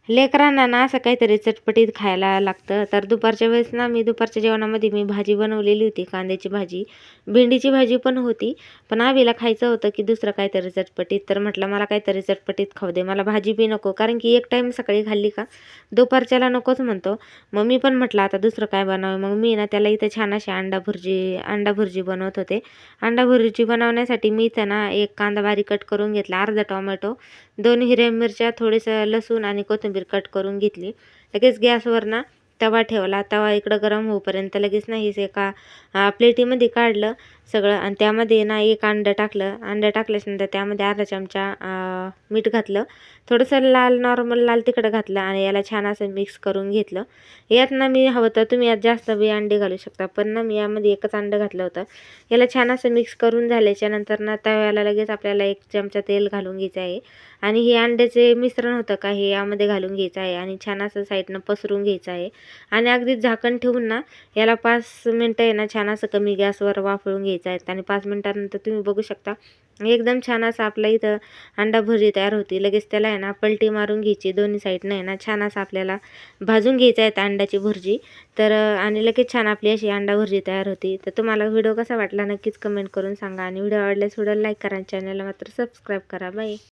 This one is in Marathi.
लेकरांना ना असं काहीतरी चटपटीत खायला लागतं. तर दुपारच्या वेळेस ना दुपारच्या जेवणामध्ये मी भाजी बनवलेली होती, कांद्याची भाजी. भेंडीची भाजी पण होती. पण आवीला खायचं होतं की दुसरं काहीतरी चटपटीत. तर म्हटलं मला काहीतरी चटपटीत खाऊ दे. मला भाजी बी नको. कारण की एक टाईम सकाळी खाल्ली का दुपारच्याला नकोच म्हणतो. मग मी पण म्हटलं आता दुसरं काय बनावं. मग मी ना त्याला इथं छान अशी अंडा भुर्जी बनवत होते. अंडा भुर्जी बनवण्यासाठी मी इथं ना एक कांदा बारीक कट करून घेतला, अर्धा टोमॅटो, 2 हिरव्या मिरच्या, थोडंसं लसूण आणि कोथिंबीर कट करून घेतली. लगेच गॅसवर ना तवा ठेवला. तवा इकडं गरम होईपर्यंत लगेच नाही एका प्लेटीमध्ये काढलं सगळं आणि त्यामध्ये ना एक अंडं टाकलं. अंडं टाकल्याच्यानंतर त्यामध्ये अर्धा चमचा मीठ घातलं. थोडंसं नॉर्मल लाल तिखट घातलं आणि याला छान असं मिक्स करून घेतलं. यात ना मी हवं तर तुम्ही यात जास्त बी अंडे घालू शकता. पण ना मी यामध्ये एकच अंडं घातलं होतं. याला छान असं मिक्स करून झाल्याच्यानंतर ना तव्याला लगेच आपल्याला 1 चमचा तेल घालून घ्यायचं आहे आणि हे अंड्याचे मिश्रण होतं का हे यामध्ये घालून घ्यायचं आहे आणि छान असं साईडनं पसरून घ्यायचं आहे आणि अगदीच झाकण ठेवून ना याला 5 मिनटं आहे ना छान असं कमी गॅसवर वाफळून घ्यायचं आहे आणि 5 मिनटानंतर तुम्ही बघू शकता एकदम छान असं आपला इथं अंडा भुर्जी तयार होती. लगेच त्याला आहे ना पलटी मारून घ्यायची, दोन्ही साईडनं आहे ना छान असं आपल्याला भाजून घ्यायचं आहे अंड्याची भुर्जी. तर आणि लगेच छान आपली अशी अंडा भुर्जी तयार होती. तर तुम्हाला व्हिडिओ कसा वाटला नक्कीच कमेंट करून सांगा आणि व्हिडिओ आवडल्यास व्हिडिओला लाईक करा, चॅनलला मात्र सबस्क्राईब करा. बाय.